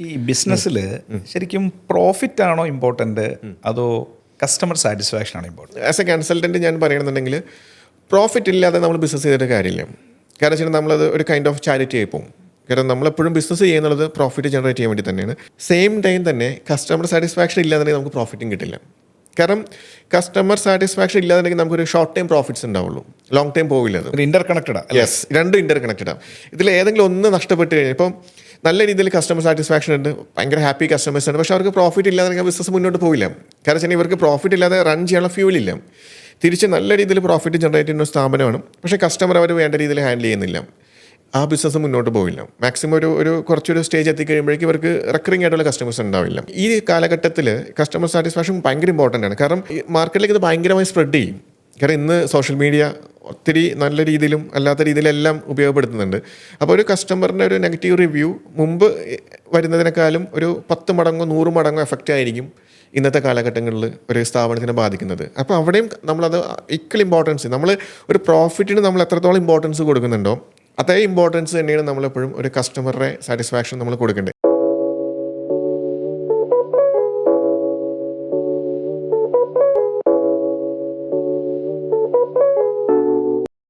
ഈ ബിസിനസ്സിൽ ശരിക്കും പ്രോഫിറ്റ് ആണോ ഇമ്പോർട്ടൻ്റ് അതോ കസ്റ്റമർ സാറ്റിസ്ഫാക്ഷൻ ആണോ ഇമ്പോർട്ടൻ്റ്? ആസ് എ കൺസൾട്ടൻറ്റ് ഞാൻ പറയണമെന്നുണ്ടെങ്കിൽ പ്രോഫിറ്റ് ഇല്ലാതെ നമ്മൾ ബിസിനസ് ചെയ്തിട്ട് കാര്യമില്ല. കാരണം വെച്ചാൽ നമ്മളത് ഒരു കൈൻഡ് ഓഫ് ചാരിറ്റി ആയി പോകും. കാരണം നമ്മളെപ്പോഴും ബിസിനസ് ചെയ്യുന്നത് പ്രോഫിറ്റ് ജനറേറ്റ് ചെയ്യാൻ വേണ്ടി തന്നെയാണ്. സെയിം ടൈം തന്നെ കസ്റ്റമർ സാറ്റിസ്ഫാക്ഷൻ ഇല്ലാന്നുണ്ടെങ്കിൽ നമുക്ക് പ്രോഫിറ്റും കിട്ടില്ല. കാരണം കസ്റ്റമർ സാറ്റിസ്ഫാക്ഷൻ ഇല്ലാന്നുണ്ടെങ്കിൽ നമുക്കൊരു ഷോർട്ട് ടൈം പ്രോഫിറ്റ്സ് ഉണ്ടാവുള്ളൂ, ലോങ് ടൈം പോവില്ല. അത് ഇന്റർ കണക്റ്റഡാ. യെസ്, രണ്ടും ഇന്റർ കണക്റ്റഡാണ്. ഇതിൽ ഏതെങ്കിലും ഒന്ന് നഷ്ടപ്പെട്ട് കഴിഞ്ഞാൽ ഇപ്പം നല്ല രീതിയിൽ കസ്റ്റമർ സാറ്റിസ്ഫാക്ഷൻ ഉണ്ട്, ഭയങ്കര ഹാപ്പി കസ്റ്റമേഴ്സ് ഉണ്ട്, പക്ഷേ അവർക്ക് പ്രോഫിറ്റ് ഇല്ലാതെ ബിസിനസ് മുന്നോട്ട് പോയില്ല. കാരണം വെച്ചാൽ ഇവർക്ക് പ്രോഫിറ്റ് ഇല്ലാതെ റൺ ചെയ്യാനുള്ള ഫ്യൂൽ ഇല്ല. തിരിച്ച് നല്ല രീതിയിൽ പ്രോഫിറ്റ് ജനറേറ്റ് ചെയ്യുന്ന സ്ഥാപനമാണ്, പക്ഷേ കസ്റ്റമർ അവർ വേണ്ട രീതിയിൽ ഹാൻഡിൽ ചെയ്യുന്നില്ല, ആ ബിസിനസ് മുന്നോട്ട് പോവില്ല. മാക്സിമം ഒരു കുറച്ചൊരു സ്റ്റേജ് എത്തിക്കഴിയുമ്പോഴേക്കും ഇവർക്ക് റെക്കറിംഗ് ആയിട്ടുള്ള കസ്റ്റമേഴ്സ് ഉണ്ടാവില്ല. ഈ കാലഘട്ടത്തിൽ കസ്റ്റമർ സാറ്റിസ്ഫാക്ഷൻ ഭയങ്കര ഇമ്പോർട്ടൻ്റ് ആണ്. കാരണം മാർക്കറ്റിലേക്ക് ഇത് ഭയങ്കരമായി സ്പ്രെഡ് ചെയ്യും. കാരണം ഇന്ന് സോഷ്യൽ മീഡിയ ഒത്തിരി നല്ല രീതിയിലും അല്ലാത്ത രീതിയിലെല്ലാം ഉപയോഗപ്പെടുത്തുന്നുണ്ട്. അപ്പോൾ ഒരു കസ്റ്റമറിൻ്റെ ഒരു നെഗറ്റീവ് റിവ്യൂ മുമ്പ് വരുന്നതിനേക്കാളും ഒരു 10 മടങ്ങോ 100 മടങ്ങോ എഫക്റ്റ് ആയിരിക്കും ഇന്നത്തെ കാലഘട്ടങ്ങളിൽ ഒരു സ്ഥാപനത്തിനെ ബാധിക്കുന്നത്. അപ്പോൾ അവിടെയും നമ്മളത് ഈക്വൽ ഇമ്പോർട്ടൻസ്, നമ്മൾ ഒരു പ്രോഫിറ്റിന് നമ്മൾ എത്രത്തോളം ഇമ്പോർട്ടൻസ് കൊടുക്കുന്നുണ്ടോ അതേ ഇമ്പോർട്ടൻസ് തന്നെയാണ് നമ്മളെപ്പോഴും ഒരു കസ്റ്റമറുടെ സാറ്റിസ്ഫാക്ഷൻ നമ്മൾ കൊടുക്കേണ്ടത്.